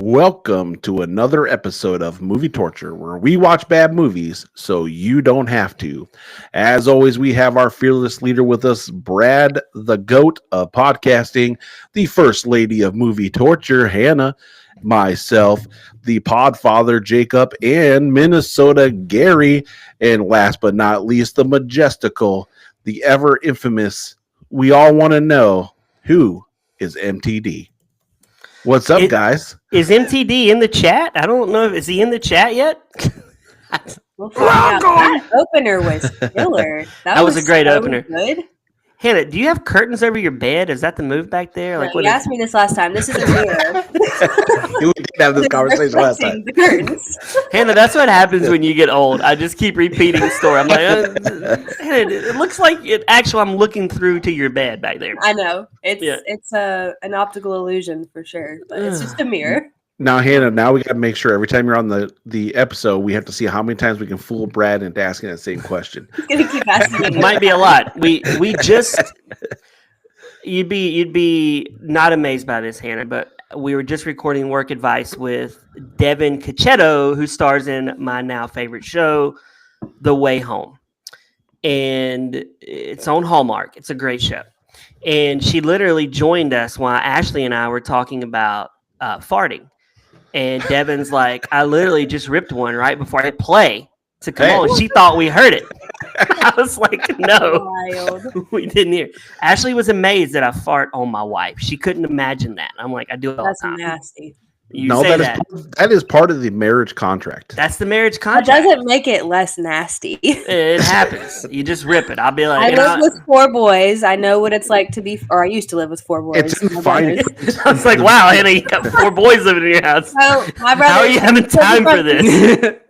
Welcome to another episode of Movie Torture, where we watch bad movies so you don't have to. As always, we have our fearless leader with us, Brad, the GOAT of podcasting, the First Lady of Movie Torture, Hannah, myself, the Podfather, Jacob, and Minnesota, Gary, and last but not least, the majestical, the ever infamous, we all want to know, who is MTD? What's up, guys? Is MTD in the chat? I don't know. Is he in the chat yet? We'll find out. That opener was killer. That was a great opener. Good. Hannah, do you have curtains over your bed? Is that the move back there? Like, you asked me this last time. This is a mirror. We did have this conversation last time. The curtains. Hannah, that's what happens when you get old. I just keep repeating the story. I'm like, Hannah, it looks like it. Actually, I'm looking through to your bed back there. I know. It's an optical illusion for sure, but it's just a mirror. Now, Hannah, now we got to make sure every time you're on the episode, we have to see how many times we can fool Brad into asking that same question. He's gonna keep asking. It might be a lot. We just you'd be not amazed by this, Hannah, but we were just recording Work Advice with Devin Cacchetto, who stars in my now favorite show, The Way Home, and it's on Hallmark. It's a great show, and she literally joined us while Ashley and I were talking about farting. And Devin's like, I literally just ripped one right before I hit play to come on. She thought we heard it. I was like, no, we didn't hear. Ashley was amazed that I fart on my wife. She couldn't imagine that. I'm like, I do it all the time. That's nasty. That is part of the marriage contract. That's the marriage contract. That doesn't make it less nasty. It happens. You just rip it. I'll be like, I live with 4 boys. I know what it's like to be, or I used to live with 4 boys. It's fine. I was like, wow, Hannah, you got 4 boys living in your house. So, my brother, how are you having time for this?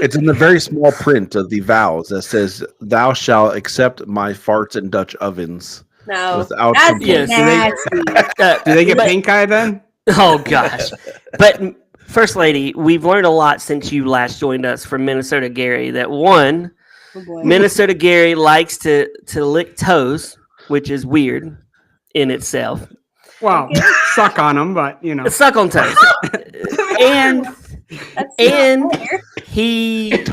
It's in the very small print of the vows that says, "Thou shalt accept my farts in Dutch ovens." No, without that's nasty. Do they get pink eye then? Oh gosh. But First Lady, we've learned a lot since you last joined us from Minnesota Gary. That one, Minnesota Gary likes to lick toes, which is weird in itself. Well, suck on them, but you know, suck on toes. and he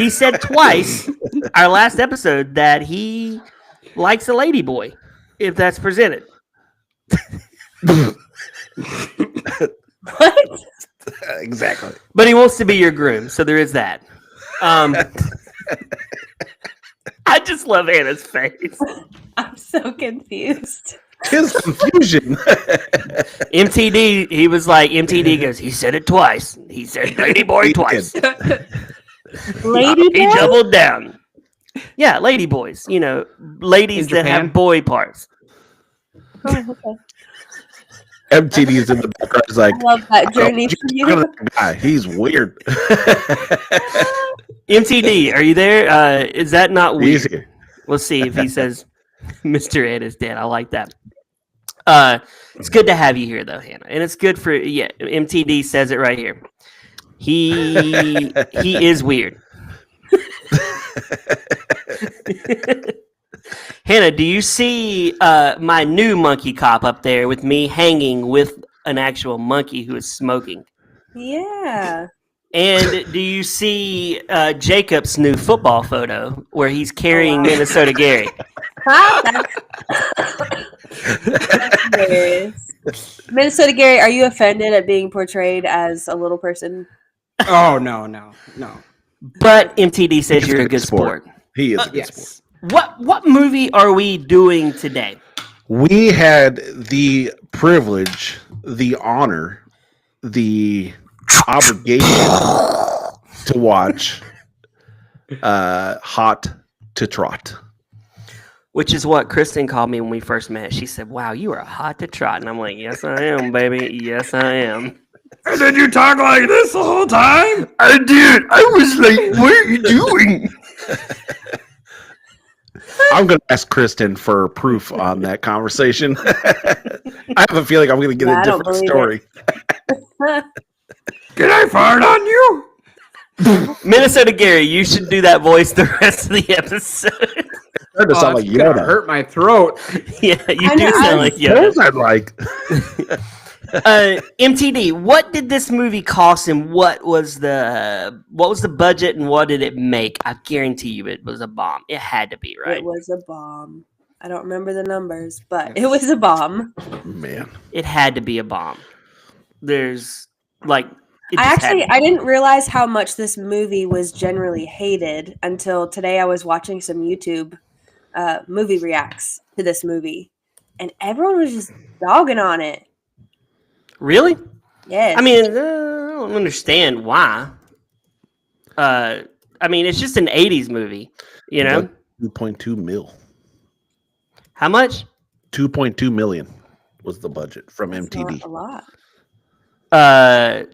said twice our last episode that he likes a lady boy if that's presented. What? Exactly. But he wants to be your groom, so there is that. I just love Hannah's face. I'm so confused. His confusion. MTD, he was like, MTD goes, he said it twice. He said lady boy twice. Lady boy? He doubled down. Yeah, lady boys. You know, ladies that have boy parts. Oh, okay. MTD's in the background. He's like, I love that journey for you. That guy. He's weird. MTD, are you there? Is that not weird? He's here. We'll see if he says Mr. Ed is dead. I like that. It's good to have you here, though, Hannah. And it's good for, MTD says it right here. He is weird. Hannah, do you see my new monkey cop up there with me hanging with an actual monkey who is smoking? Yeah. And do you see Jacob's new football photo where he's carrying Minnesota Gary? That's hilarious. Minnesota Gary, are you offended at being portrayed as a little person? Oh, no. But MTD says you're a good sport. He is a good sport. What movie are we doing today? We had the privilege, the honor, the obligation to watch Hot to Trot. Which is what Kristen called me when we first met. She said, wow, you are hot to trot. And I'm like, yes, I am, baby. Yes, I am. And did you talk like this the whole time? I did. I was like, what are you doing? I'm going to ask Kristen for proof on that conversation. I have a feeling I'm going to get a different story. Can I fart on you? Minnesota Gary, you should do that voice the rest of the episode. Started to sound like Yoda. Hurt my throat. Yeah, you do sound like Yoda. I'd like. MTD, what did this movie cost, and what was the budget, and what did it make? I guarantee you, it was a bomb. It had to be, right? It was a bomb. I don't remember the numbers, but it was a bomb. Man, It had to be a bomb. There's like, I didn't realize how much this movie was generally hated until today. I was watching some YouTube movie reacts to this movie, and everyone was just dogging on it. Really? Yes. I mean, I don't understand why. I mean, it's just an '80s movie, you know. 2.2 mil. How much? 2.2 million was the budget from That's MTV. not a lot.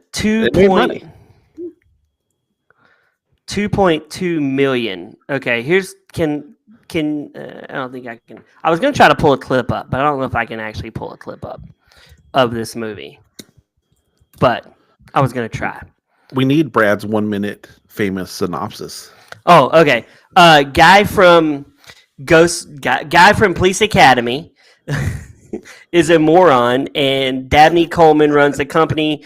2.2 million. Okay, here's can I don't think I can. I was gonna try to pull a clip up, but I don't know if I can actually pull a clip up of this movie. But I was gonna try. We need Brad's 1 minute famous synopsis. Oh, okay. Guy from Police Academy is a moron, and Dabney Coleman runs the company.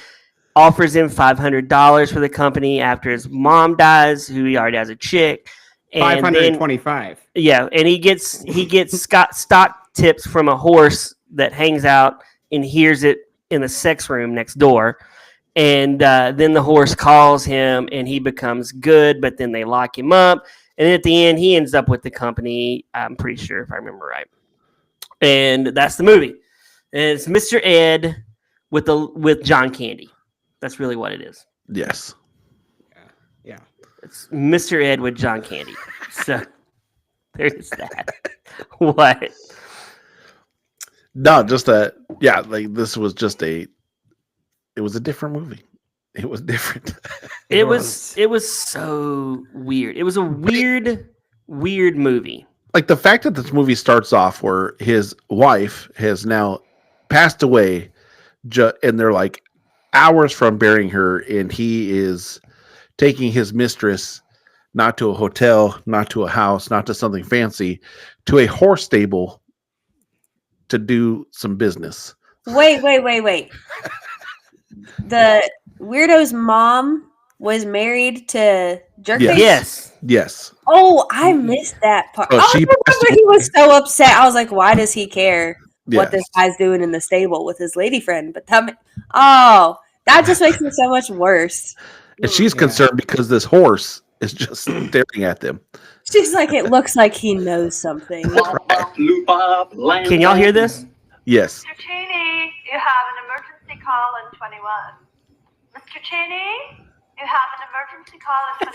Offers him $500 for the company after his mom dies, who he already has a chick. And 525. yeah, and he gets stock tips from a horse that hangs out and hears it in the sex room next door. And then the horse calls him, and he becomes good, but then they lock him up. And at the end, he ends up with the company. I'm pretty sure, if I remember right. And that's the movie. And it's Mr. Ed with John Candy. That's really what it is. Yes. Yeah. It's Mr. Ed with John Candy. So there's that. What? No, just like this was just it was a different movie. It was different. It was so weird. It was a weird movie. Like the fact that this movie starts off where his wife has now passed away, and they're like hours from burying her, and he is taking his mistress not to a hotel, not to a house, not to something fancy, to a horse stable to do some business. Wait. The weirdo's mom was married to Jerkface? Yes. Oh, I missed that part. Oh, I she remember passed he was so upset. I was like, why does he care Yes. what this guy's doing in the stable with his lady friend? But that just makes it so much worse. And she's Yeah. concerned because this horse is just staring at them. She's like, it looks like he knows something. Can y'all hear this? Yes. Mr. Cheney, you have an emergency call on 21. Mr. Cheney, you have an emergency call on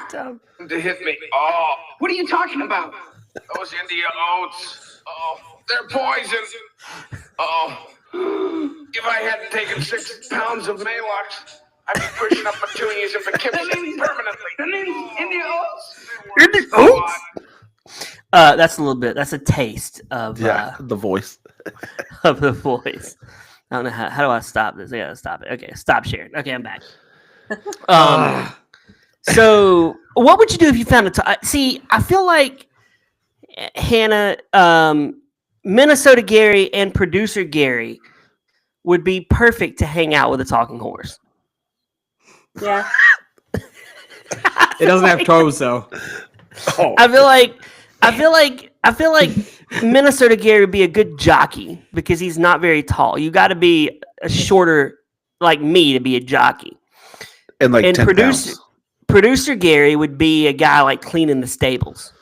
21. To hit me. Oh, what are you talking about? Those India oats. Oh, they're poison. Oh, if I hadn't taken 6 pounds of Maalox, I'd be pushing up petunias and Poughkeepsie permanently. India oats. That's a little bit. That's a taste of The voice. of the voice. I don't know how do I stop this? I gotta stop it. Okay, stop sharing. Okay, I'm back. So what would you do if you found see, I feel like Hannah, Minnesota Gary, and producer Gary would be perfect to hang out with a talking horse. Yeah. It doesn't have toes though. Oh, I feel like Minnesota Gary would be a good jockey because he's not very tall. You got to be a shorter like me to be a jockey. and like And 10 pounds. producer Gary would be a guy like cleaning the stables.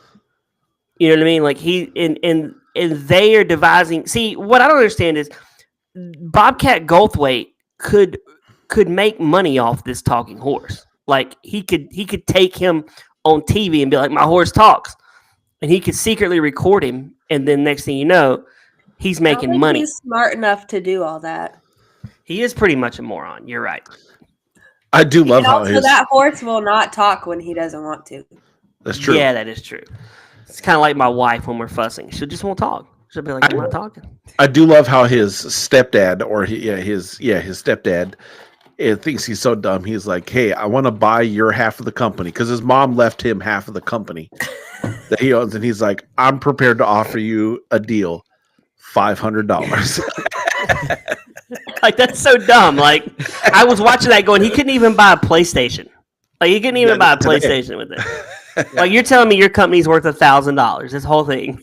You know what I mean? Like he and they are devising. See, what I don't understand is Bobcat Goldthwait could make money off this talking horse. Like he could take him on TV and be like, my horse talks, and he could secretly record him, and then next thing you know, he's I don't making think money. He's smart enough to do all that. He is pretty much a moron. You're right. I do love And how also, his. that horse will not talk when he doesn't want to. That's true. Yeah, that is true. It's kind of like my wife when we're fussing. She just won't talk. She'll be like, I'm not talking. I do love how his stepdad, or his stepdad, thinks he's so dumb. He's like, "Hey, I want to buy your half of the company," because his mom left him half of the company that he owns, and he's like, "I'm prepared to offer you a deal, $500." Like, that's so dumb. Like, I was watching that going, he couldn't even buy a PlayStation. Like, he couldn't even buy a PlayStation with it. Like, you're telling me your company's worth $1,000. This whole thing.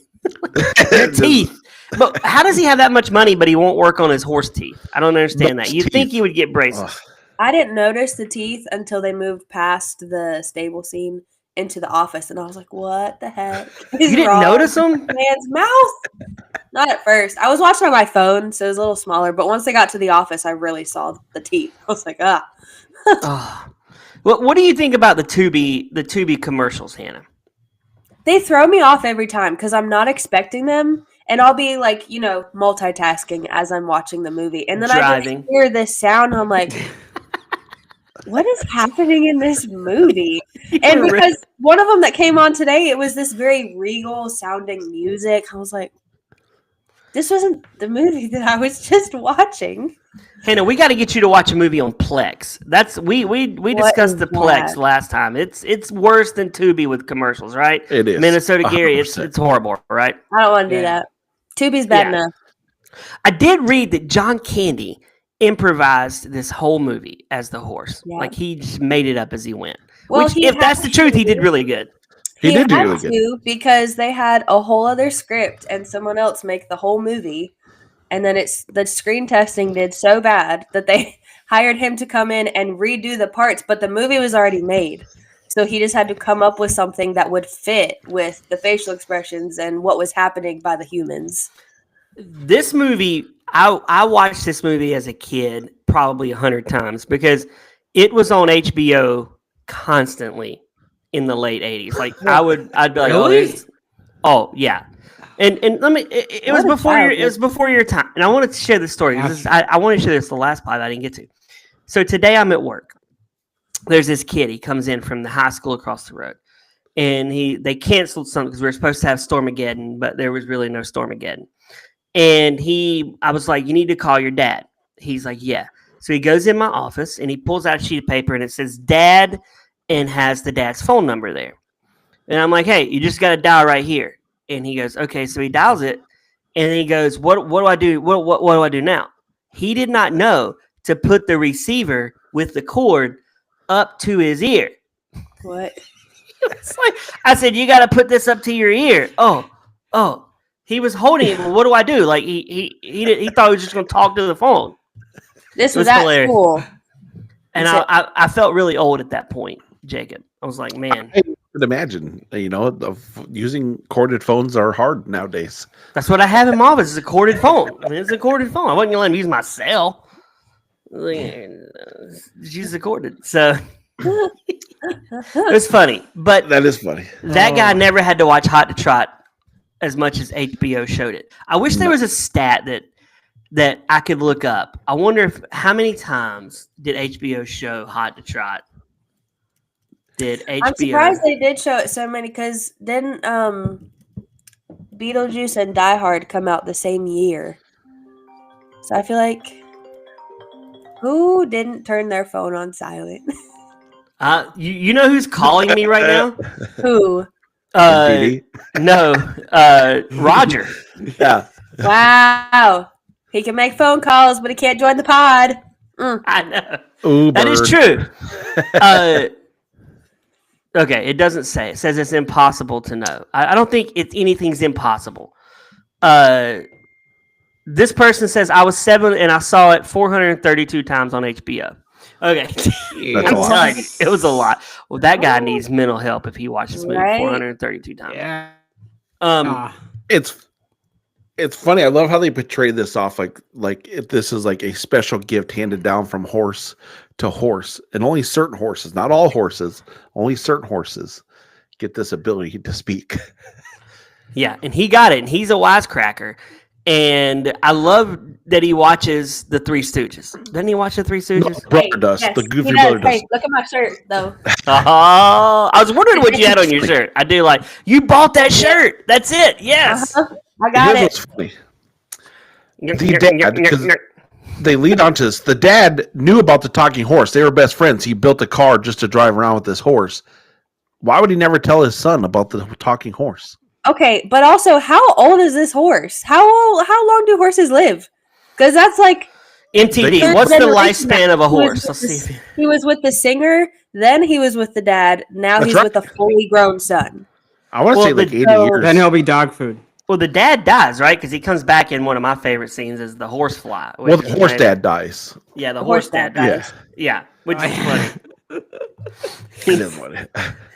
Your teeth. But how does he have that much money, but he won't work on his horse teeth? I don't understand that. You'd think he would get braces. I didn't notice the teeth until they moved past the stable scene into the office, and I was like, "What the heck?" You didn't notice them? Man's mouth. Not at first. I was watching on my phone, so it was a little smaller. But once they got to the office, I really saw the teeth. I was like, ah. Oh. What do you think about the Tubi commercials, Hannah? They throw me off every time because I'm not expecting them. And I'll be like, multitasking as I'm watching the movie. And then I just hear this sound. And I'm like, what is happening in this movie? And because one of them that came on today, it was this very regal sounding music. I was like, this wasn't the movie that I was just watching. Hannah, we got to get you to watch a movie on Plex. That's we discussed the Plex last time. It's worse than Tubi with commercials, right? It is. Minnesota Gary, it's horrible, right? I don't want to do that. Tubi's bad enough. I did read that John Candy improvised this whole movie as the horse. Yeah. Like, he just made it up as he went. Well, which, if that's the truth, he did really good. He did do really good. Because they had a whole other script and someone else make the whole movie. And then the screen testing did so bad that they hired him to come in and redo the parts, but the movie was already made. So he just had to come up with something that would fit with the facial expressions and what was happening by the humans. This movie, I watched this movie as a kid probably 100 times because it was on HBO constantly in the late 80s. Like, I'd be like, really? Oh yeah. And let me. It was before your time, and I wanted to share this story. I wanted to share this the last part I didn't get to. So today I'm at work. There's this kid. He comes in from the high school across the road, and they canceled something because we were supposed to have Stormageddon, but there was really no Stormageddon. And I was like, "You need to call your dad." He's like, "Yeah." So he goes in my office and he pulls out a sheet of paper and it says "Dad" and has the dad's phone number there. And I'm like, "Hey, you just got to dial right here." And he goes, okay. So he dials it, and he goes, "What do I do? What do I do now?" He did not know to put the receiver with the cord up to his ear. What? It's like, I said, "You got to put this up to your ear." Oh. He was holding it. Well, what do I do? Like he thought he was just going to talk to the phone. This was at school, and I felt really old at that point, Jacob. I was like, man. I could imagine, using corded phones are hard nowadays. That's what I have in my office, is a corded phone. I mean, it's a corded phone. I wasn't going to let him use my cell. She's corded. So it's funny. But that is funny. That guy never had to watch Hot to Trot as much as HBO showed it. I wish there was a stat that I could look up. I wonder how many times did HBO show Hot to Trot? I'm surprised they did show it so many, because didn't Beetlejuice and Die Hard come out the same year? So I feel like, who didn't turn their phone on silent? You know who's calling me right now? Who? No, Roger. Yeah. Wow. He can make phone calls, but he can't join the pod. I know. Ooh, that is true. Okay, it doesn't say. It says it's impossible to know. I don't think anything's impossible. This person says, I was 7 and I saw it 432 times on HBO. Okay. I'm telling you, it was a lot. Well, that guy needs mental help if he watches this movie 432 times. Yeah. It's funny. I love how they portray this off like this is like a special gift handed down from horse to horse, and only certain horses, not all horses, only certain horses get this ability to speak. Yeah, and he got it, and he's a wisecracker. And I love that he watches the Three Stooges. Doesn't he watch the Three Stooges? Brother does. Yes, the goofy brother does. Hey, look at my shirt, though. Oh, I was wondering what you had on your shirt. I do like, you bought that shirt. That's it. Yes. I got it. What's funny. They lead on to this. The dad knew about the talking horse. They were best friends. He built a car just to drive around with this horse. Why would he never tell his son about the talking horse? Okay, but also, how old is this horse? How long do horses live? Because that's like MTD, what's the lifespan of a horse? Let's He see. he was with the singer, then he was with the dad, now That's he's right. with a fully grown son. I want to Well, say like the- 80 so- years. Then he'll be dog food. Well, the dad dies, right? Because he comes back in one of my favorite scenes is the horse fly. Well, which the is horse made- dad dies. Yeah, the The horse horse dad dad dies. Yeah, which is funny. He didn't want it.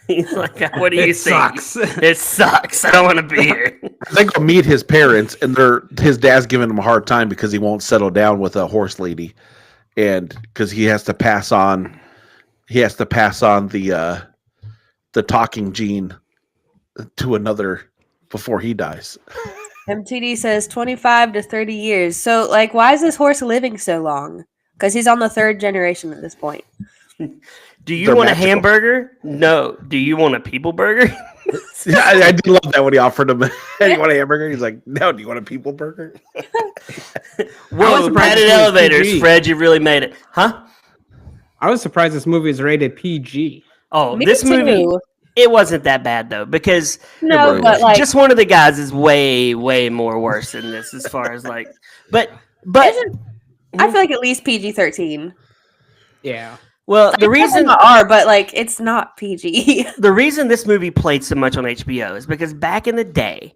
He's like, "What do you It think? sucks. It sucks. I don't want to be here." They go meet his parents, and his dad's giving him a hard time because he won't settle down with a horse lady, and because he has to pass on the talking gene to another before he dies. MTD says 25 to 30 years. So, like, why is this horse living so long? Because he's on the third generation at this point. Do you They're want a magical. hamburger? No. Do you want a people burger? Yeah, I did love that when he offered him, "Hey, you want a hamburger?" He's like, "No, do you want a people burger?" Whoa, surprised padded this was elevators, PG. Fred. You really made it, huh? I was surprised this movie is rated PG. Oh, Me this movie. too. It wasn't that bad though, because No, really but like, just one of the guys is way, way more worse than this, as far as like. But Isn't- I feel like at least PG-13. Yeah. well, the reason R, but like, it's not PG. the reason this movie played so much on HBO is because back in the day,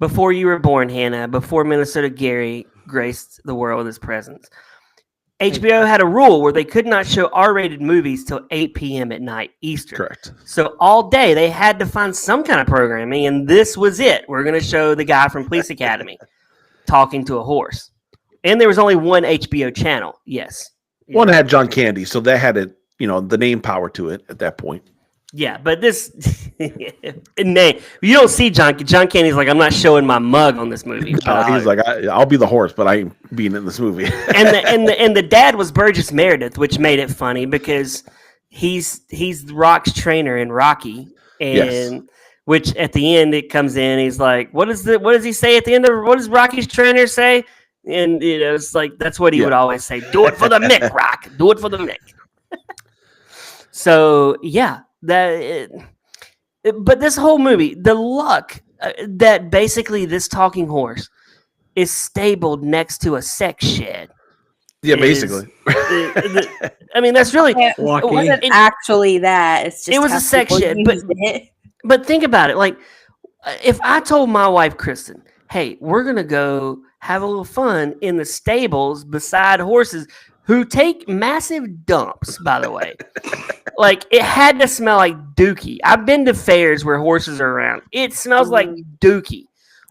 before you were born, Hannah, before Minnesota Gary graced the world with his presence, HBO had a rule where they could not show R-rated movies till 8 p.m. at night Eastern. Correct. So all day they had to find some kind of programming, and this was it. We're going to show the guy from Police Academy talking to a horse, and there was only one HBO channel. Yes. One had John Candy, so that had it, the name power to it at that point. Yeah, but this name you don't see John Candy's like, I'm not showing my mug on this movie. He's like, I'll be the horse, but I ain't being in this movie. and the dad was Burgess Meredith, which made it funny because he's Rock's trainer in Rocky, and Yes. which at the end it comes in, he's like, what does he say at the end of what does Rocky's trainer say? And it's like that's what he would always say. Do it for the Mick, Rock. Do it for the Mick. So yeah, but this whole movie, the luck that basically this talking horse is stabled next to a sex shed. Yeah, is- basically. I mean, that's really. It Lucky. wasn't actually that. It's just It was how a sex people shed, but- used it. But think about it. Like, if I told my wife, Kristen, hey, we're going to go have a little fun in the stables beside horses who take massive dumps, by the way. Like, it had to smell like dookie. I've been to fairs where horses are around. It smells like dookie.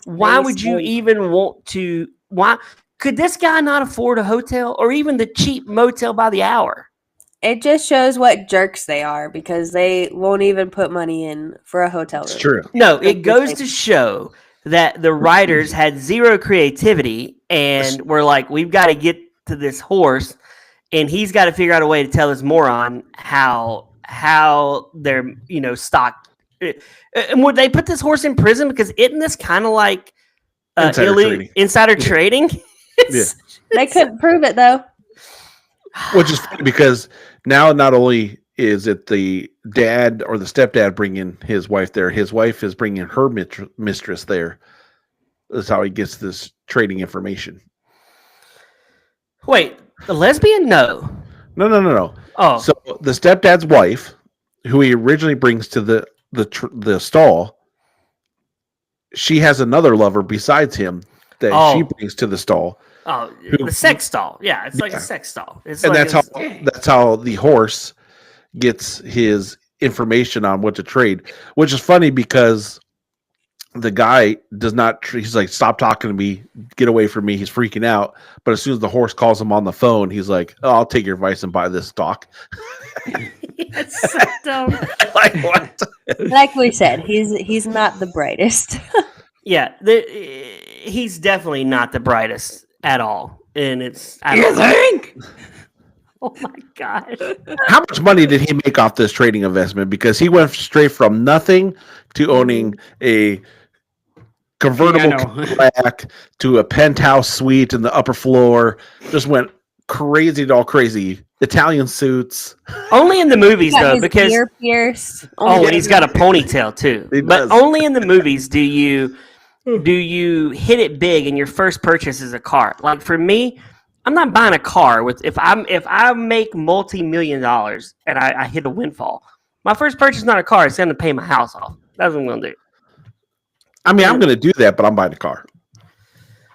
Why They would you stink. even want to? Why could this guy not afford a hotel or even the cheap motel by the hour? It just shows what jerks they are because they won't even put money in for a hotel room. It's true. No, it goes to show that the writers had zero creativity and were like, we've got to get to this horse, and he's got to figure out a way to tell this moron how they're stock. And would they put this horse in prison because isn't this kind of like insider trading? They couldn't prove it though. Which is funny because now not only is it the dad or the stepdad bringing his wife there, his wife is bringing her mistress there. That's how he gets this trading information. Wait, the lesbian? No. No. Oh, So the stepdad's wife, who he originally brings to the stall, she has another lover besides him that she brings to the stall, the sex doll. Yeah, it's like a sex doll. It's and like that's how the horse gets his information on what to trade. Which is funny because the guy does not. He's like, "Stop talking to me. Get away from me." He's freaking out. But as soon as the horse calls him on the phone, he's like, "Oh, I'll take your advice and buy this stock." It's so dumb. Like what? Like we said, he's not the brightest. Yeah, he's definitely not the brightest at all, and it's. You think? Oh my gosh! How much money did he make off this trading investment? Because he went straight from nothing to owning a convertible Cadillac to a penthouse suite in the upper floor. Just went crazy. Italian suits. Only in the movies Got though, his because ear pierced. and he's got a ponytail too. He But does. only in the movies do you hit it big, and your first purchase is a car. Like for me, I'm not buying a car with if I make multi-million dollars and I hit a windfall. My first purchase is not a car. It's going to pay my house off. That's what I'm going to do. I mean, I'm going to do that, but I'm buying a car.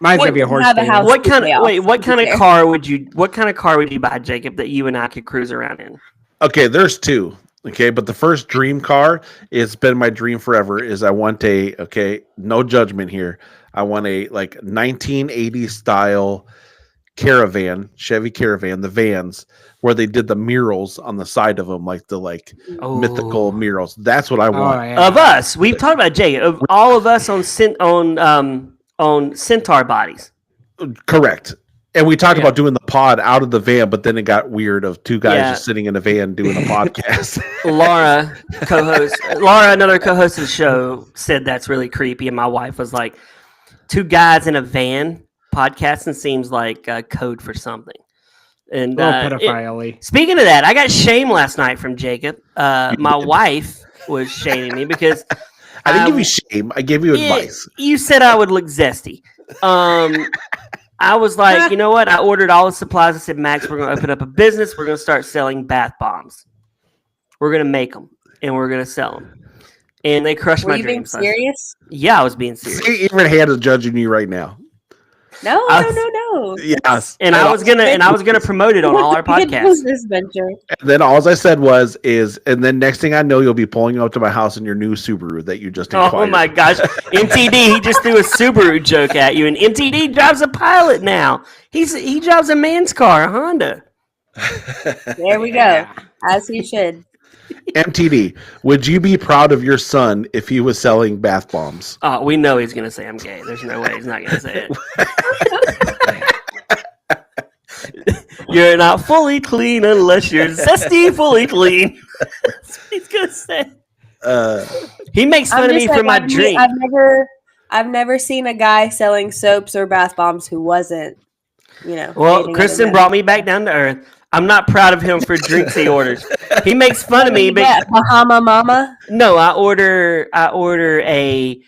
Mine's gonna be a horse. Have a stable. house. What kind pay of off, wait? What to kind be of fair. car would you? What kind of car would you buy, Jacob, that you and I could cruise around in? Okay, there's two. Okay, but the first dream car, it's been my dream forever, is I want no judgment here. I want a like 1980s style Caravan, Chevy Caravan, the vans, where they did the murals on the side of them, like the mythical murals. That's what I Oh, want. yeah. Of us, we've talked about Jacob. Of all of us on Centaur bodies. Correct. And we talked Yeah. about doing the pod out of the van, but then it got weird of two guys Yeah. just sitting in a van doing a podcast. Laura, another co-host of the show, said that's really creepy, and my wife was like, "Two guys in a van podcasting seems like code for something." And Little pedophile. speaking of that, I got shamed last night from Jacob. My wife was shaming me because I didn't give you shame. I gave you advice. you said I would look zesty. I was like, you know what? I ordered all the supplies. I said, Max, we're going to open up a business. We're going to start selling bath bombs. We're going to make them and we're going to sell them. And they crushed Were my you being dreams. serious? Yeah, I was being serious. See, even Hannah's judging you right now. No, I no, was- no, no. Yes. And I was gonna promote it on all our Good podcasts. business venture. And then all I said and then next thing I know, you'll be pulling up to my house in your new Subaru that you just acquired. Oh my gosh. MTD, he just threw a Subaru joke at you, and MTD drives a Pilot now. He drives a man's car, a Honda. There we go. As he should. MTD, would you be proud of your son if he was selling bath bombs? Oh, we know he's gonna say I'm gay. There's no way he's not gonna say it. You're not fully clean unless you're zesty fully clean. That's what he's gonna say. He makes fun of me for my drink. I've never seen a guy selling soaps or bath bombs who wasn't, Well, dating Kristen other brought me back down to earth. I'm not proud of him for drinks he orders. He makes fun of me, men. but Bahama Mama, no, I order a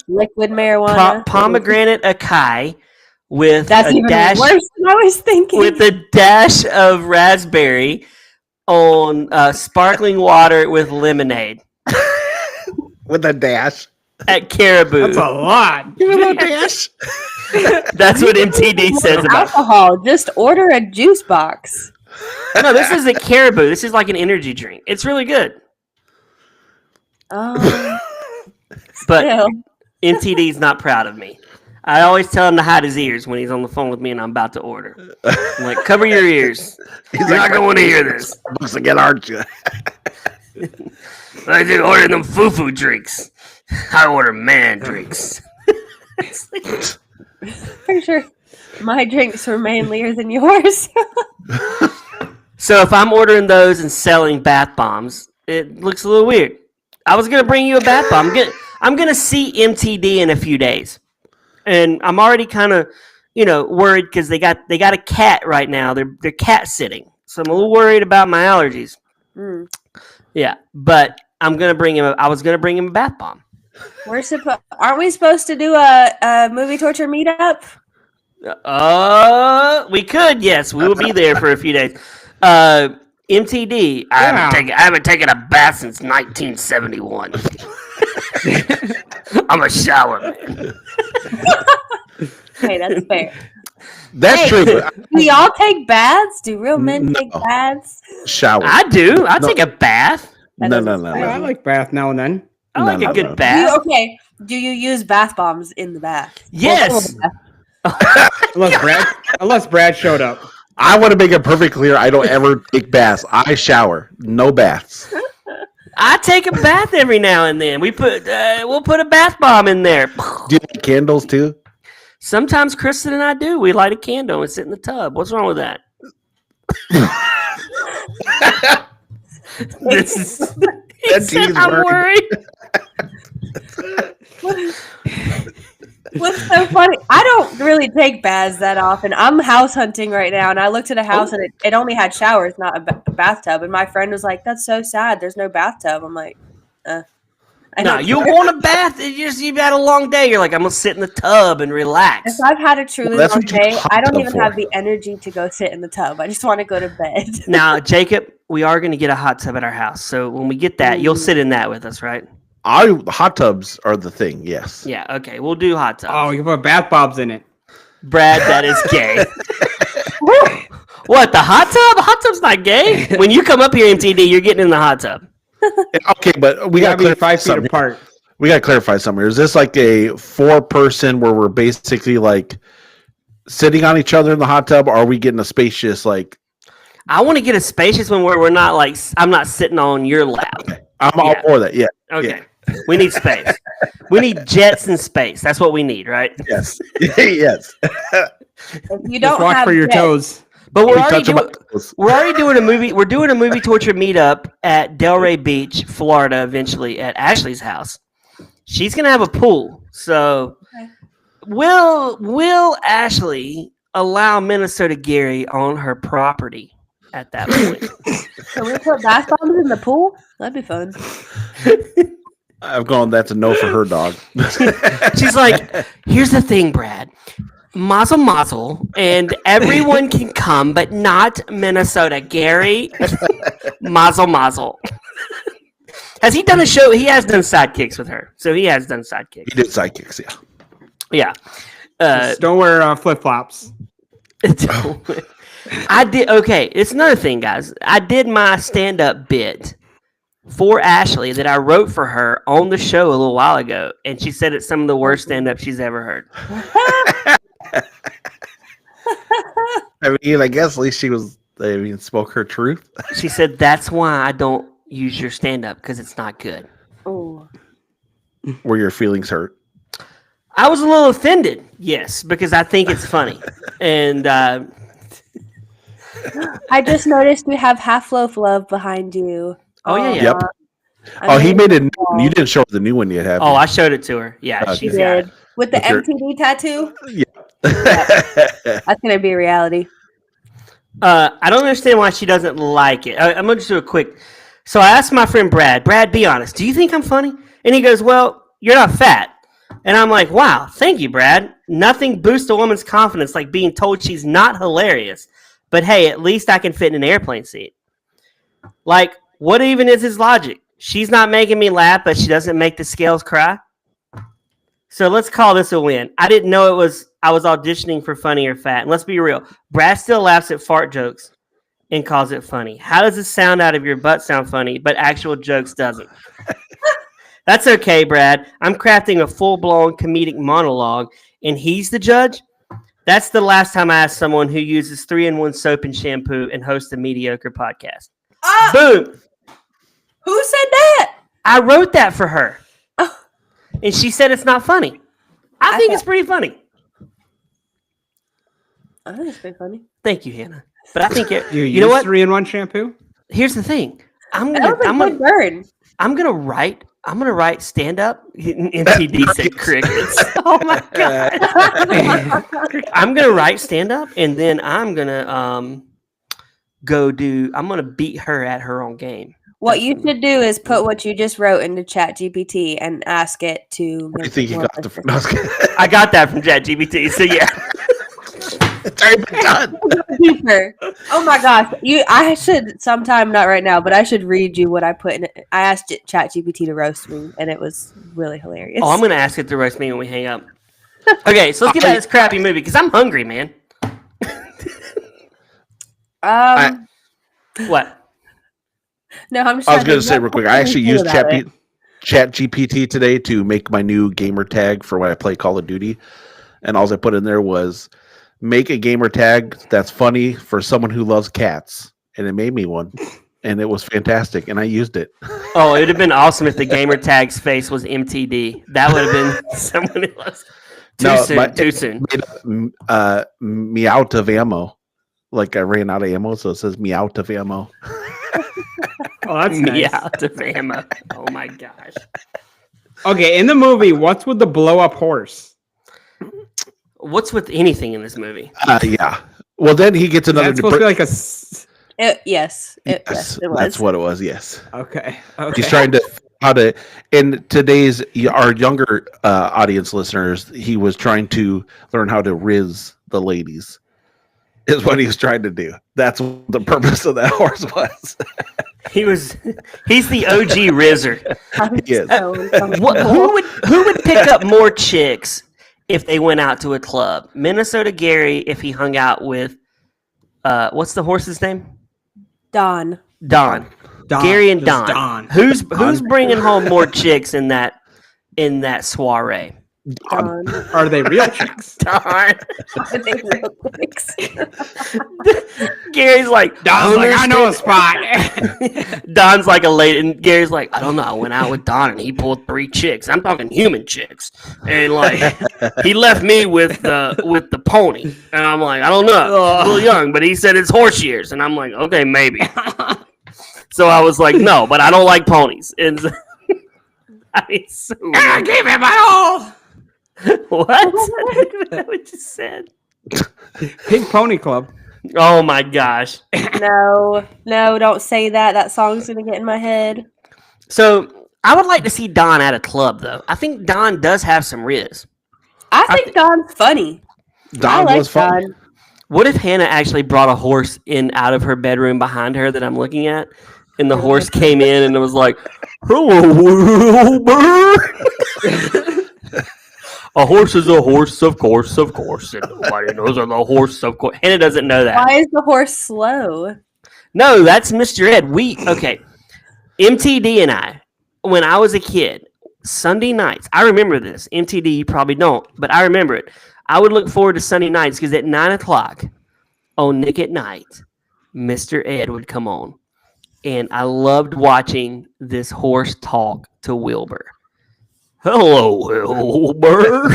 liquid marijuana. pomegranate acai with That's a even dash worse than I was thinking. with a dash of raspberry on sparkling water with lemonade With a dash. at Caribou. That's a lot. Give him a dash. That's what MTD says about. alcohol. Just order a juice box. No, this isn't Caribou. This is like an energy drink. It's really good, Oh, but still. MTD's not proud of me. I always tell him to hide his ears when he's on the phone with me and I'm about to order. I'm like, cover your ears. You're not going to want to hear this. Books again, aren't you? I did order them foo-foo drinks. I order man drinks. Pretty sure my drinks were manlier than yours. So if I'm ordering those and selling bath bombs, it looks a little weird. I was gonna bring you a bath bomb. I'm gonna see MTD in a few days, and I'm already kind of, worried because they got a cat right now. They're cat sitting, so I'm a little worried about my allergies. Mm. Yeah, but I'm gonna bring him. I was gonna bring him a bath bomb. Aren't we supposed to do a movie torture meetup? We could. Yes, we will be there for a few days. MTD. I haven't taken a bath since 1971. I'm a shower man. Okay, that's fair. That's Hey. true. But Do y'all take baths? Do real men take No. baths? shower. I do. I No. take a bath. That No, doesn't no, sound Yeah, I right. like bath now and then. I like No, a no, good no. bath. Do you use bath bombs in the bath? Yes. Unless Brad showed up. I want to make it perfectly clear. I don't ever take baths. I shower. No baths. I take a bath every now and then. We'll put a bath bomb in there. Do you like candles too? Sometimes Kristen and I do. We light a candle and sit in the tub. What's wrong with that? This is. He said, He's I'm worried. worried. What's so funny? I don't really take baths that often. I'm house hunting right now, and I looked at a house and it only had showers, not a bathtub. And my friend was like, "That's so sad. There's no bathtub." I'm like, I No, don't you care. want a bath. You've had a long day. You're like, I'm gonna sit in the tub and relax. If I've had a truly That's long what you day, hot I don't tub even for. have the energy to go sit in the tub. I just want to go to bed. Now, Jacob, we are gonna get a hot tub at our house. So when we get that, you'll sit in that with us, right? Hot tubs are the thing. Yes. Yeah. Okay. We'll do hot tub. Oh, you can put bath bombs in it. Brad, that is gay. What, the hot tub? The hot tub's not gay. When you come up here, MTD, you're getting in the hot tub. Okay, but we You got gotta to be 5 feet apart. We got to clarify something. Is this like a 4-person where we're basically like sitting on each other in the hot tub? Or are we getting a spacious like? I want to get a spacious one where we're not like, I'm not sitting on your lap. I'm all Yeah. for that. Yeah. Okay. We need space. We need jets in space. That's what we need, right? Yes. Yes. If you Just don't watch have for your jets, toes. But we're We already touch 'em doing. up close. We're already doing a movie. We're doing a movie torture meetup at Delray Beach, Florida, eventually at Ashley's house. She's gonna have a pool. So Okay. will Ashley allow Minnesota Gary on her property at that point? Can we put bath bombs in the pool? That'd be fun. I've gone. That's a no for her dog. She's like, here's the thing, Brad. Mazel mazel, and everyone can come, but not Minnesota Gary. Mazel mazel. Has he done a show? He has done sidekicks with her, so he has done He sidekicks. did sidekicks. Yeah. Yeah. Just don't wear flip flops. I did. Okay, it's another thing, guys. I did my stand-up bit for Ashley that I wrote for her on the show a little while ago, and she said it's some of the worst stand-up she's ever heard. I mean, I guess at least she was. I mean, spoke her truth. She said that's why I don't use your stand-up because it's not good. Oh, Were your feelings hurt? I was a little offended, yes, because I think it's funny, and I just noticed we have Half Loaf Love behind you. Oh, yeah, yeah. Yep. Oh, he made a new one. You didn't show her the new one yet, have you? oh, I showed it to her. Yeah, Okay. she's You got did. it. With the With your- MTV tattoo? Yeah. That's going to be a reality. I don't understand why she doesn't like it. I'm gonna just do a quick. So I asked my friend Brad. Brad, be honest. Do you think I'm funny? And he goes, "Well, you're not fat." And I'm like, "Wow, thank you, Brad. Nothing boosts a woman's confidence like being told she's not hilarious. But hey, at least I can fit in an airplane seat." Like, what even is his logic? She's not making me laugh, but she doesn't make the scales cry. So let's call this a win. I didn't know I was auditioning for Funny or Fat. And let's be real. Brad still laughs at fart jokes and calls it funny. How does the sound out of your butt sound funny, but actual jokes doesn't? That's okay, Brad. I'm crafting a full-blown comedic monologue, and he's the judge? That's the last time I asked someone who uses 3-in-1 soap and shampoo and hosts a mediocre podcast. Boom! Who said that? I wrote that for her. Oh. And she said it's not funny. I think it's pretty funny. I think it's pretty funny. Thank you, Hannah. But I think You you know use what? 3-in-1 shampoo? Here's the thing. I'm That gonna was a I'm good gonna, burn. I'm gonna write stand up. MTD said crickets. Oh my god. I'm gonna write stand up and then I'm gonna I'm gonna beat her at her own game. What you should do is put what you just wrote into Chat GPT and ask it to. What do you think you got the? No, I was kidding. I got that from ChatGPT. So yeah. It's already been done. Deeper. Oh my gosh! I should sometime, not right now, but I should read you what I put in it. I asked Chat GPT to roast me, and it was really hilarious. Oh, I'm gonna ask it to roast me when we hang up. Okay, so let's get out of this crappy movie because I'm hungry, man. What? No, I'm just. I was trying going to say real quick. I actually used about it. Chat GPT today to make my new gamer tag for when I play Call of Duty, and all I put in there was make a gamer tag that's funny for someone who loves cats, and it made me one, and it was fantastic, and I used it. Oh, it would have been awesome if the gamer tag's face was MTD. That would have been someone who was too soon. Me out of ammo. Like I ran out of ammo, so it says me out of ammo. Oh, that's Me nice. out of ammo. Oh my gosh. Okay, in the movie, what's with the blow-up horse? What's with anything in this movie? Yeah. Well, then he gets another. That's supposed to be like a... Yes, yes, it was. that's what it was. Yes. Okay. He's trying to how to in today's our younger audience listeners, he was trying to learn how to riz the ladies. Is what he was trying to do. That's what the purpose of that horse was. He's the OG Rizzer. Yes. Who would pick up more chicks if they went out to a club? Minnesota Gary, if he hung out with what's the horse's name? Don. Don. Don. Gary and Just Don. Don. Who's bringing home more chicks in that soiree? Don. Are they real chicks? Don. They real quicks. Gary's like, Don's like, I know a spot. Don's like a lady, and Gary's like, I don't know. I went out with Don, and he pulled 3 chicks. I'm talking human chicks, and like he left me with the pony, and I'm like, I don't know, a little young, but he said it's horse years, and I'm like, okay, maybe. So I was like, no, but I don't like ponies, and so, I mean, so I gave him my all. what? I don't know what you said. Pink Pony Club. Oh my gosh. No, don't say that. That song's gonna get in my head. So I would like to see Don at a club, though. I think Don does have some riz. I think Don's funny. Don I like was fun. Don. What if Hannah actually brought a horse in out of her bedroom behind her that I'm looking at, and the horse came in and it was like, "Hello, Wilbur." A horse is a horse, of course, and nobody knows I'm a horse, of course. Hannah doesn't know that. Why is the horse slow? No, that's Mr. Ed. Okay. MTD and I, when I was a kid, Sunday nights, I remember this. MTD, you probably don't, but I remember it. I would look forward to Sunday nights because at 9 o'clock on Nick at Night, Mr. Ed would come on. And I loved watching this horse talk to Wilbur. Hello, Wilbur.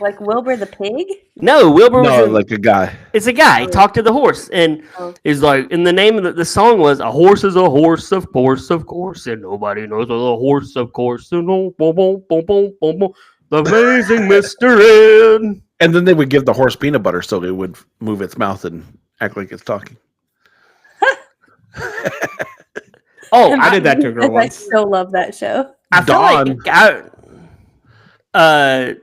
Like Wilbur the pig? No, Wilbur No, was like a guy. it's a guy. He talked to the horse, and he's like, and the name of the song was "A Horse is a Horse, of course, and nobody knows a horse, of course, and oh, boom, boom, boom, boom, boom, boom, the amazing Mr. Ed." And then they would give the horse peanut butter so it would move its mouth and act like it's talking. Oh, I did that to a girl I once. still love that show. I feel Dawn. like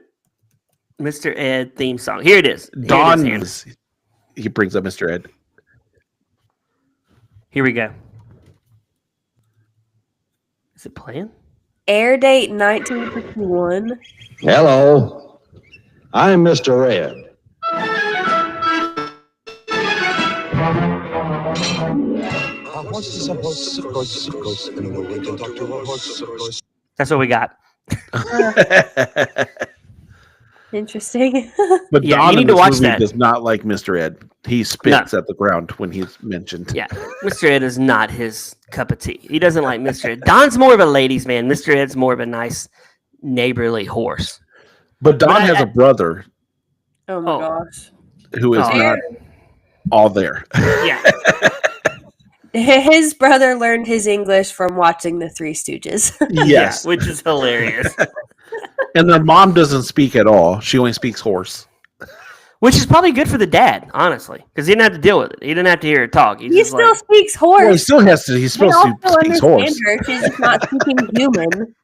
Mr. Ed theme song. Here it is. Don, Here it is, he brings up Mr. Ed. Here we go. Is it playing? Air date 1951. Hello, I'm Mr. Ed. That's what we got. Interesting. But Yeah, Don you in need to this watch movie that. does not like Mr. Ed. He spits at the ground when he's mentioned. Yeah, Mr. Ed is not his cup of tea. He doesn't like Mr. Ed. Don's more of a ladies' man. Mr. Ed's more of a nice, neighborly horse. But Don But has a brother Oh my Oh. gosh. who is Oh. not all there. Yeah. His brother learned his English from watching the Three Stooges. Yes. Yeah, which is hilarious. And their mom doesn't speak at all. She only speaks horse. Which is probably good for the dad, honestly, because he didn't have to deal with it. He didn't have to hear her talk. He's He just still like, speaks Well, he horse. still has to. He's They supposed also to speak understand horse. her. She's just not speaking human.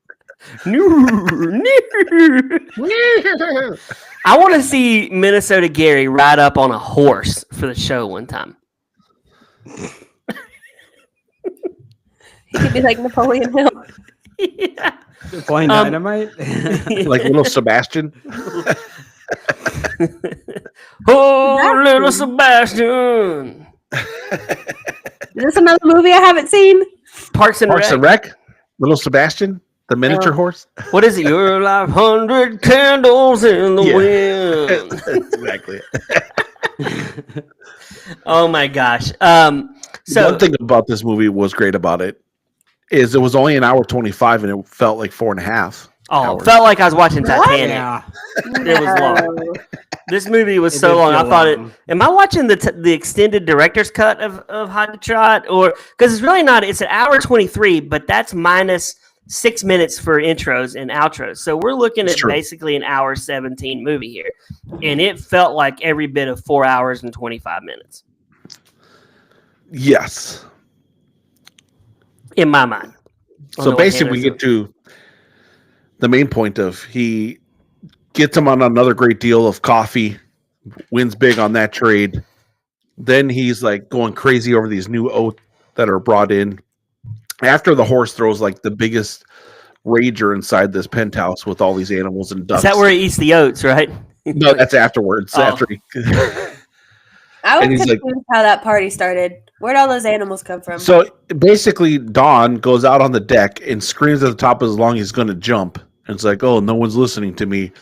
I want to see Minnesota Gary ride up on a horse for the show one time. He could be like Napoleon Hill. Yeah. Playing dynamite. Like little Sebastian. Oh, little Sebastian. Is this another movie I haven't seen? Parks and Parks Rec. and Rec. Little Sebastian, the miniature horse. What is it? You're like 100 candles in the Yeah. wind. That's exactly it. Oh my gosh. So One thing about this movie was great about it is it was only an hour 25 and it felt like 4.5 hours. felt like I was watching Titanic. Yeah. It was long. No. This movie was It so did long. I feel thought long. it. Am I watching the extended director's cut of Hot to Trot, or because it's really not? It's an hour 23, but that's minus 6 minutes for intros and outros. So we're looking It's at true. basically an hour 17 movie here, and it felt like every bit of 4 hours and 25 minutes Yes. in my mind. So basically, we get to the main point of he gets him on another great deal of coffee, wins big on that trade. Then he's like going crazy over these new oats that are brought in. After the horse throws like the biggest rager inside this penthouse with all these animals and ducks. Is that where he eats the oats, right? No, that's afterwards. Oh. After he, I was And he's like- confused how that party started. Where'd all those animals come from? so basically, Don goes out on the deck and screams at the top of his lung he's going to jump. And it's like, oh, no one's listening to me.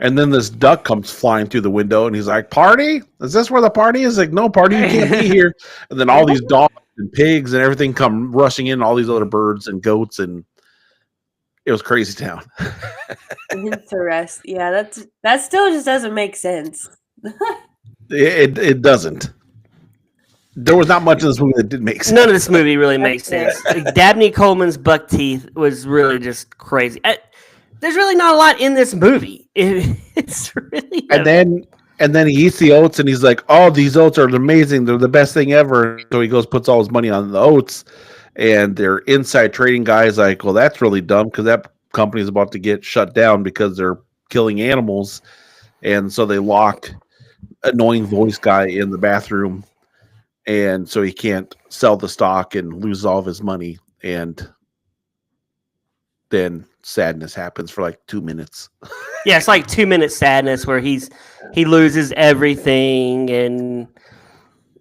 And then this duck comes flying through the window, and he's like, "Party? Is this where the party is?" Like, no, party, you can't be here. And then all these dogs and pigs and everything come rushing in, all these other birds and goats, and it was crazy town. Interesting. Yeah, that still just doesn't make sense. It doesn't. There was not much of this movie that did make sense. None of this movie really makes sense. Like, Dabney Coleman's buck teeth was really just crazy. There's really not a lot in this movie. It's really And then he eats the oats, and he's like, "Oh, these oats are amazing. They're the best thing ever." So he goes, puts all his money on the oats, and their inside trading guy is like, "Well, that's really dumb because that company is about to get shut down because they're killing animals," and so they lock annoying voice guy in the bathroom, and so he can't sell the stock and loses all of his money, and then sadness happens for like 2 minutes. yeah, it's like 2 minute sadness where he loses everything and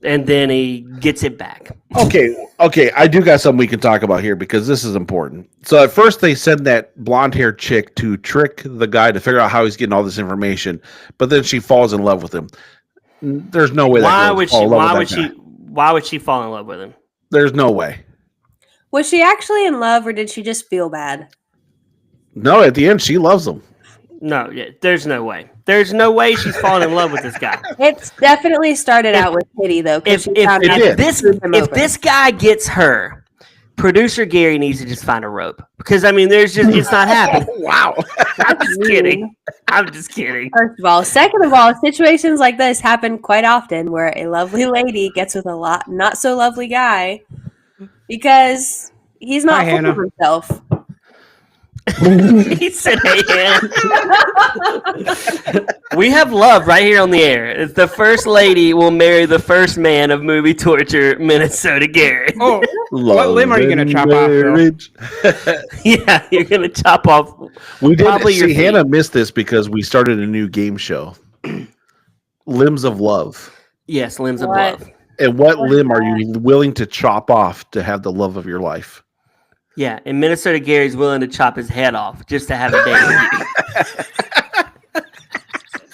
then he gets it back. Okay, I do got something we can talk about here because this is important. So at first they send that blonde-haired chick to trick the guy to figure out how he's getting all this information, but then she falls in love with him. There's no way. Why would she fall in love with him? There's no way. Was she actually in love, or did she just feel bad? No, at the end she loves him. No, yeah, there's no way. There's no way she's falling in love with this guy. It's definitely started out with pity, though. 'cause she found out did. that screwed him If over. this guy gets her, producer Gary needs to just find a rope because it's not happening. Wow. I'm just kidding. I'm just kidding. First of all. Second of all, situations like this happen quite often where a lovely lady gets with a not so lovely guy because he's not Hi, full of Hannah. himself. He said, "Hey, Ann." We have love right here on the air. The first lady will marry the first man of movie torture, Minnesota Garrett. Oh, what limb are you going to chop off, Phil? Marriage. Yeah, you're gonna chop off. We did Probably your see feet. Hannah missed this because we started a new game show. Limbs of Love. Yes, limbs of What? love. And what limb are you willing to chop off to have the love of your life? Yeah, and Minnesota Gary's willing to chop his head off just to have a date with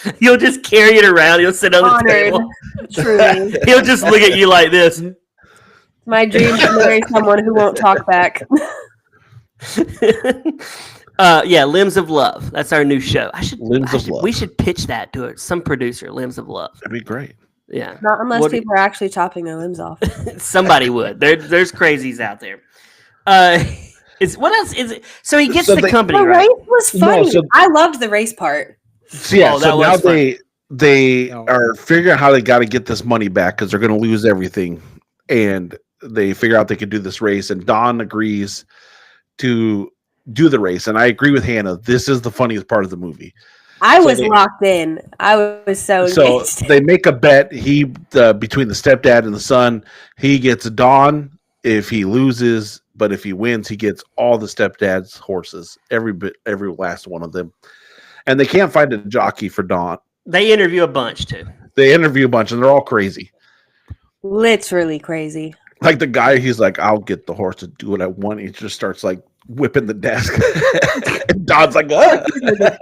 you. You'll just carry it around. He'll sit on the Honored. table. Truly. He'll just look at you like this. My dream to marry someone who won't talk back. Yeah, Limbs of Love. That's our new show. Limbs of Love. We should pitch that to it. Some producer, Limbs of Love. That'd be great. Yeah, Not unless What- people are actually chopping their limbs off. somebody would. There's crazies out there. Is what else is it? So he gets So the they- company The right. race was No, funny. so- I loved the race part. So, yeah, Oh, that so now was fun. they Oh. are figuring out how they got to get this money back because they're going to lose everything, and they figure out they can do this race. And Don agrees to do the race, and I agree with Hannah. This is the funniest part of the movie. I So was they- locked in. I was so So engaged. they make a bet. He between the stepdad and the son, he gets Don if he loses, but if he wins, he gets all the stepdad's horses, every last one of them. And they can't find a jockey for Don. They interview a bunch too. They interview a bunch, and they're all crazy. Literally crazy. Like the guy, he's like, "I'll get the horse to do what I want." He just starts like whipping the desk. And Don's like, "What?"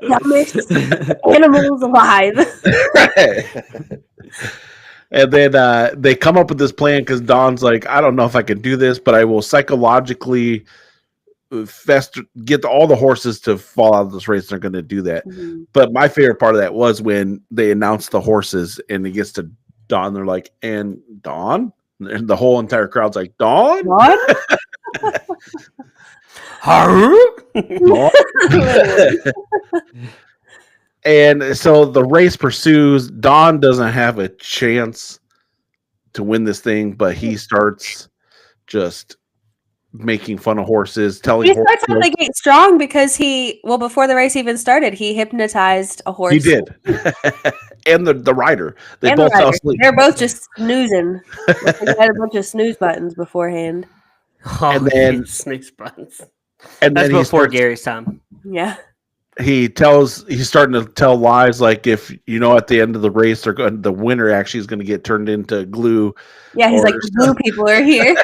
Dumbest animals alive. And then they come up with this plan because Don's like, "I don't know if I can do this, but I will psychologically get all the horses to fall out of this race." They're going to do that. Mhm. But my favorite part of that was when they announced the horses and it gets to Don. They're like, "And Don?" And the whole entire crowd's like, "Don?" What? And so the race pursues. Don doesn't have a chance to win this thing, but he starts just making fun of horses, telling He horse starts out jokes. the gate strong because before the race even started, he hypnotized a horse. He did. And the rider. They and the both fell rider. asleep. They're both just snoozing. They had a bunch of snooze buttons beforehand. Oh, And then- snooze buttons. And That's then before Gary's time. Yeah. he's starting to tell lies like if at the end of the race the winner actually is going to get turned into glue. Yeah, he's Or like, the blue people are here.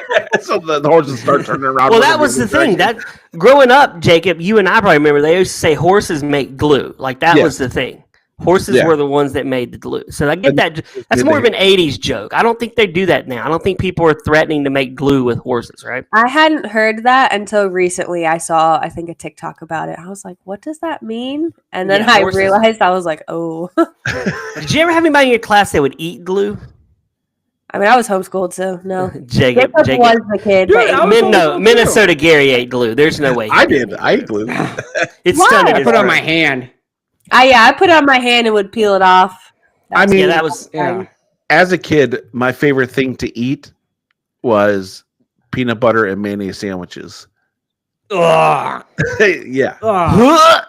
So the horses start turning around. Well, that was the thing. That growing up, Jacob, you and I probably remember they used to say horses make glue. Like that Yes. was the thing. Horses Yeah. were the ones that made the glue. So I get And that. That's more of an '80s joke. I don't think they do that now. I don't think people are threatening to make glue with horses, right? I hadn't heard that until recently. I saw, I think, a TikTok about it. I was like, what does that mean? And then Yeah, I horses- realized, I was like, oh. Did you ever have anybody in your class that would eat glue? I mean, I was homeschooled, so no. Jacob. Jacob was the kid. Dude, but I was homeschooled too. Minnesota Gary ate glue. There's no way. he I did. did. I ate glue. It Why? stunned I his put it on brain. my hand. I put it on my hand and would peel it off. I mean, Yeah, that was. Yeah. as a kid, my favorite thing to eat was peanut butter and mayonnaise sandwiches. Ugh. Yeah. Ugh.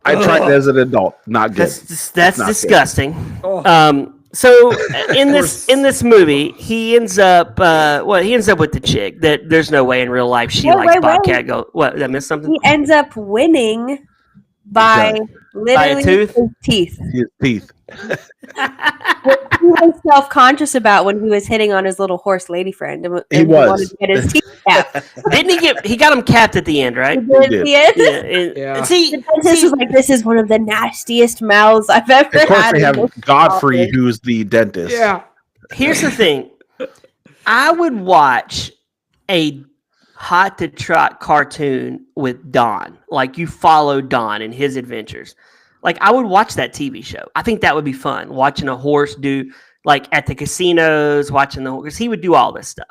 I tried it as an adult. Not good. That's Not good. disgusting. Oh. So in this movie, he ends up he ends up with the chick that there's no way in real life she Wait, likes wait, Bobcat Gold. What, did I miss something? He ends up winning by literally tooth? his teeth. His teeth. What he was self-conscious about when he was hitting on his little horse lady friend. And He was. wanted to get his teeth capped. Didn't he got him capped at the end, right? He did at did. the end. Yeah. and- Yeah. See, The dentist was like, this is one of the nastiest mouths I've ever Of course, had. they in have this Godfrey, office." who's the dentist. Yeah. here's the thing. I would watch a hot to trot cartoon with Don. Like you follow Don and his adventures. Like I would watch that TV show. I think that would be fun. Watching a horse do like at the casinos, watching the horse. He would do all this stuff.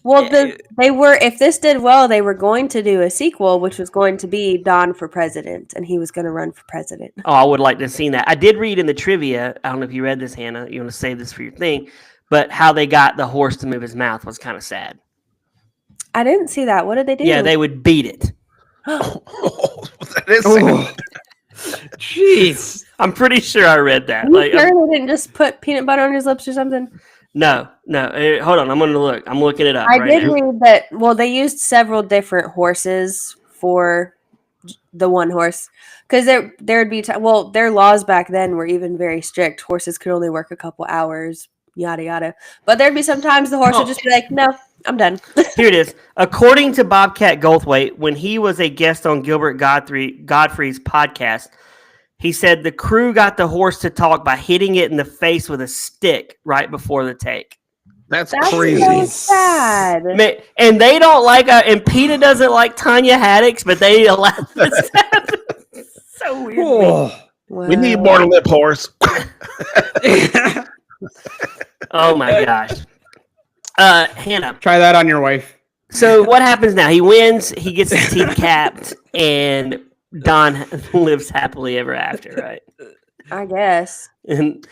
Well, if this did well, they were going to do a sequel, which was going to be Don for president, and he was going to run for president. Oh, I would like to have seen that. I did read in the trivia. I don't know if you read this, Hannah. You want to save this for your thing, but how they got the horse to move his mouth was kind of sad. I didn't see that. What did they do? Yeah, they would beat it. That is Oh. Jeez. I'm pretty sure I read that. You Like, sure they didn't just put peanut butter on his lips or something? no. Hold on, I'm gonna look. I'm looking it up. I right did now. read that. Well, they used several different horses for the one horse because there'd be their laws back then were even very strict. Horses could only work a couple hours, yada yada. But there'd be sometimes the horse would just be like, "No, I'm done." Here it is. According to Bobcat Goldthwait, when he was a guest on Gilbert Godfrey's podcast, he said the crew got the horse to talk by hitting it in the face with a stick right before the take. That's That's crazy. so sad. And they don't like, and PETA doesn't like Tanya Haddix, but they allow this to happen. So weird. Oh. We need more lip horse. Oh my gosh. Hannah. Try that on your wife. So what happens now? He wins, he gets his teeth capped, and Don lives happily ever after, right? I guess. And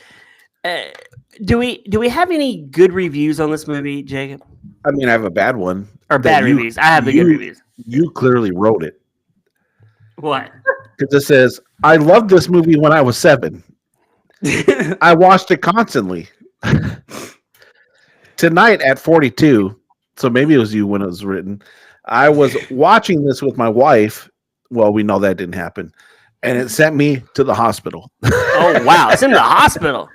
do we have any good reviews on this movie, Jacob? I mean, I have a bad one. Or that bad reviews? I have the good reviews. You clearly wrote it What? because it says, "I loved this movie when I was 7. I watched it constantly. Tonight at 42, so maybe it was you when it was written. I was watching this with my wife. Well, we know that didn't happen, and it sent me to the hospital." Oh wow, it's in the hospital.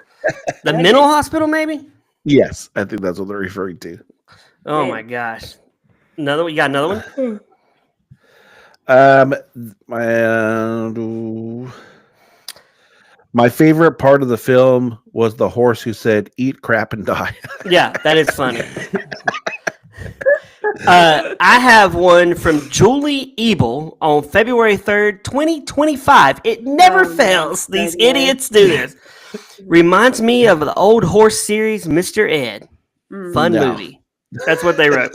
The mental hospital, maybe? Yes, I think that's what they're referring to. Oh my gosh. Another one? You got another one? My favorite part of the film was the horse who said, "Eat crap and die." Yeah, that is funny. I have one from Julie Ebel on February 3rd, 2025. It never fails. These idiots do this. Reminds me of the old horse series, Mr. Ed. Fun No. movie. That's what they wrote.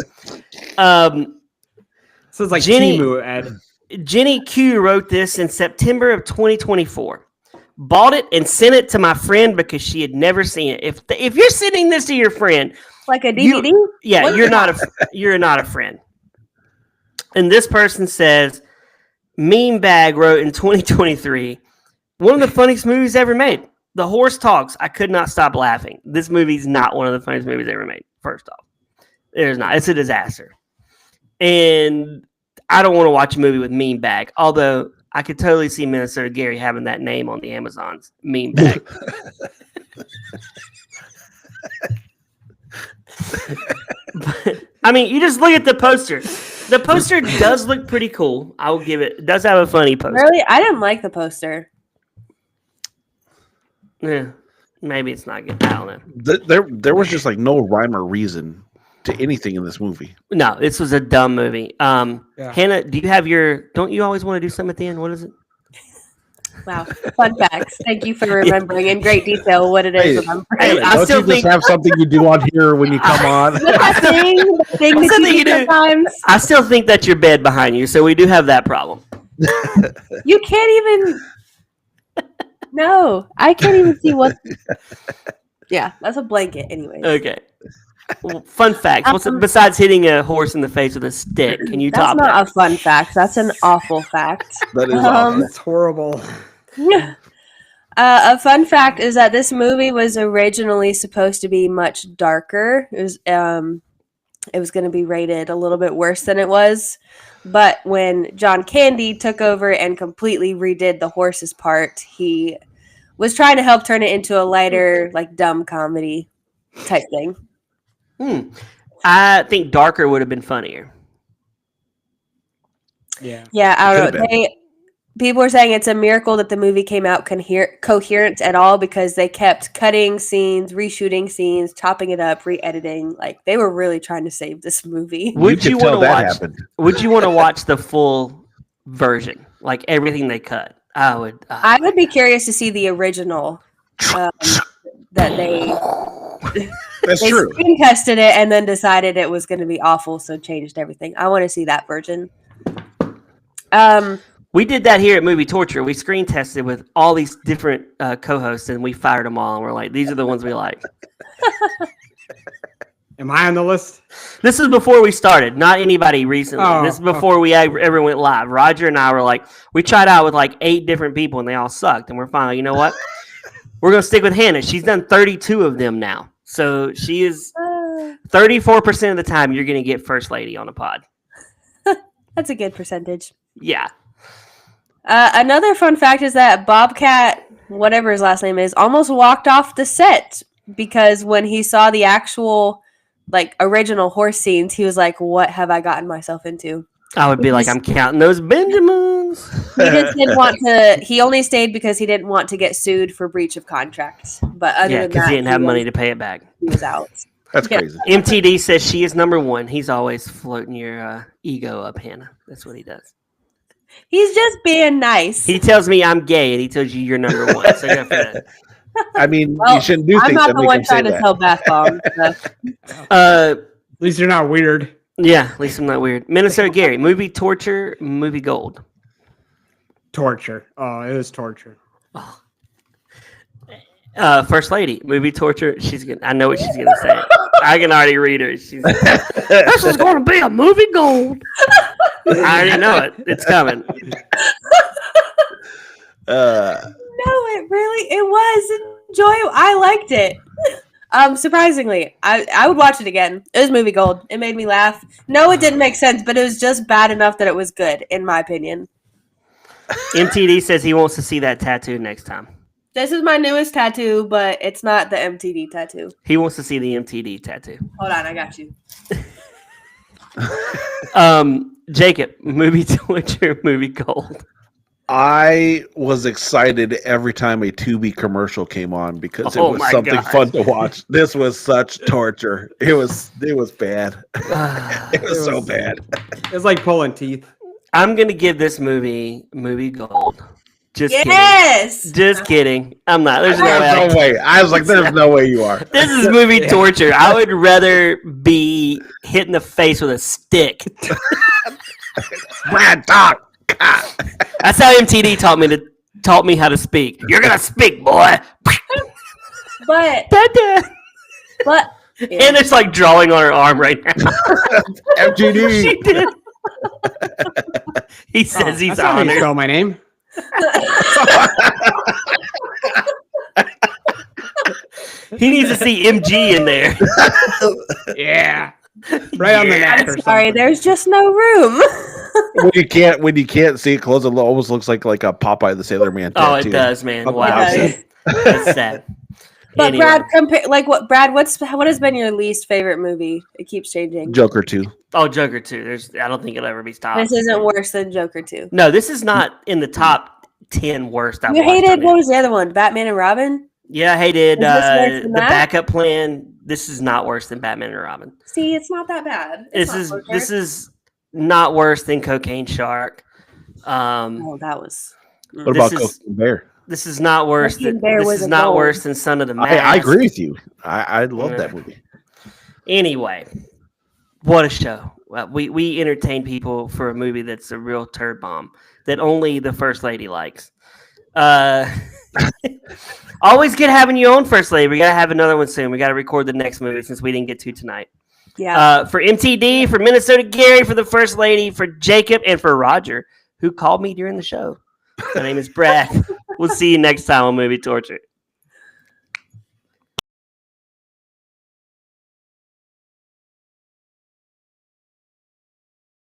So it's like Jenny- Timu, Ed. Jenny Q wrote this in September of 2024. Bought it and sent it to my friend because she had never seen it. If you're sending this to your friend, Like a DVD? yeah, you're not a friend. And this person says, Meme Bag wrote in 2023, one of the funniest movies ever made. The horse talks. I could not stop laughing. This movie's not one of the funniest movies ever made. First off, there's not. It's a disaster. And I don't want to watch a movie with Meme Bag. Although I could totally see Minnesota Gary having that name on the Amazons. Meme Bag. But, I mean, you just look at the poster. The poster does look pretty cool. I will give it. It does have a funny poster. Really, I didn't like the poster. Yeah, maybe it's not good. I don't know. There was just like no rhyme or reason to anything in this movie. No, this was a dumb movie. Hannah, do you have your? Don't you always want to do something at the end? What is it? Wow, fun facts. Thank you for remembering in great detail what it is. Hey, I Don't still you just think have something you do on here when you come on? that thing that Something you you do do. sometimes. I still think that's your bed behind you, so we do have that problem. You can't even. No, I can't even see what. Yeah, that's a blanket, anyway. Okay. Well, fun facts. What's besides hitting a horse in the face with a stick? Can you That's top not that? a fun fact. That's an awful fact. That is awful. That's horrible. A fun fact is that this movie was originally supposed to be much darker. It was going to be rated a little bit worse than it was. But when John Candy took over and completely redid the horses part, he was trying to help turn it into a lighter, like dumb comedy type thing. I think darker would have been funnier. Yeah. Yeah, I don't Could've know. People are saying it's a miracle that the movie came out coherent at all because they kept cutting scenes, reshooting scenes, chopping it up, re-editing. Like they were really trying to save this movie. Would could you tell want to that watch? happened. Would you want to watch the full version, like everything they cut? I would. I would be curious to see the original that they That's true. screen tested it and then decided it was going to be awful, so changed everything. I want to see that version. We did that here at Movie Torture. We screen tested with all these different co-hosts, and we fired them all. And we're like, these are the ones we like. Am I on the list? This is before we started, not anybody recently. Oh, This is before we ever went live. Roger and I were like, we tried out with like 8 different people, and they all sucked. And we're finally, you know what? We're going to stick with Hannah. She's done 32 of them now. So she is 34% of the time you're going to get First Lady on a pod. That's a good percentage. Yeah. Another fun fact is that Bobcat, whatever his last name is, almost walked off the set because when he saw the actual, like, original horse scenes, he was like, "What have I gotten myself into?" I would be like, I'm counting those Benjamins. He just didn't want to. He only stayed because he didn't want to get sued for breach of contract. But other Yeah, than because that, he didn't have money to pay it back. He was out. That's Yeah. crazy. MTD says she is number 1. He's always floating your ego up, Hannah. That's what he does. He's just being nice. He tells me I'm gay, and he tells you you're number 1. So go for that. I mean, Well, you shouldn't do I'm things not that the make one him say trying to that. sell bath bombs. So. At least you're not weird. Yeah, at least I'm not weird. Minnesota Gary, movie torture, movie gold. Torture. Oh, it is torture. First Lady, movie torture. She's gonna. I know what she's gonna say. I can already read her. She's. This is going to be a movie gold. I already know it. It's coming. No, it was enjoyable. I liked it. Surprisingly, I would watch it again. It was movie gold. It made me laugh. No, it didn't make sense, but it was just bad enough that it was good, in my opinion. MTD says he wants to see that tattoo next time. This is my newest tattoo, but it's not the MTD tattoo. He wants to see the MTD tattoo. Hold on, I got you. Jacob, movie torture, movie gold. I was excited every time a Tubi commercial came on because it Oh was my something gosh. fun to watch. This was such torture. It was bad. It was so bad. It's like pulling teeth. I'm gonna give this movie gold. Just Yes! kidding. Just kidding. I'm not. There's no way. There's no way. I was like, there's no way you are. This is movie torture. I would rather be hit in the face with a stick. Brad, talk. That's how MTD taught me how to speak. You're gonna speak, boy. But And it's like drawing on her arm right now. MTD. She did. He says he's That's not how you honored. spell my name. He needs to see MG in there. Yeah. Right on the neck or something. Sorry, there's just no room. when you can't see it close, it almost looks like a Popeye the Sailor Man Oh, tattoo. it does, man. Up Wow. opposite. That's sad. But Anyway. Brad, what has been your least favorite movie? It keeps changing. Joker 2. Oh, Joker 2. I don't think it'll ever be stopped. This isn't worse than Joker 2. No, this is not in the top 10 worst I've You watched hated, on what it. was the other one? Batman and Robin? Yeah, I hated Is this worse than the that? backup plan. This is not worse than Batman and Robin. See, it's not that bad. It's This is not worse than Cocaine Shark. Oh, that was. What This about is- Cocaine Bear? This is not worse Cocaine than Bear this was is a not gold. worse than Son of the Mask. I agree with you. I love that movie. Anyway, what a show. We entertain people for a movie that's a real turd bomb that only the First Lady likes. Always good having you on, First Lady. We got to have another one soon. We got to record the next movie since we didn't get to tonight. Yeah. For MTD, for Minnesota Gary, for the First Lady, for Jacob, and for Roger, who called me during the show. My name is Brad. We'll see you next time on Movie Torture.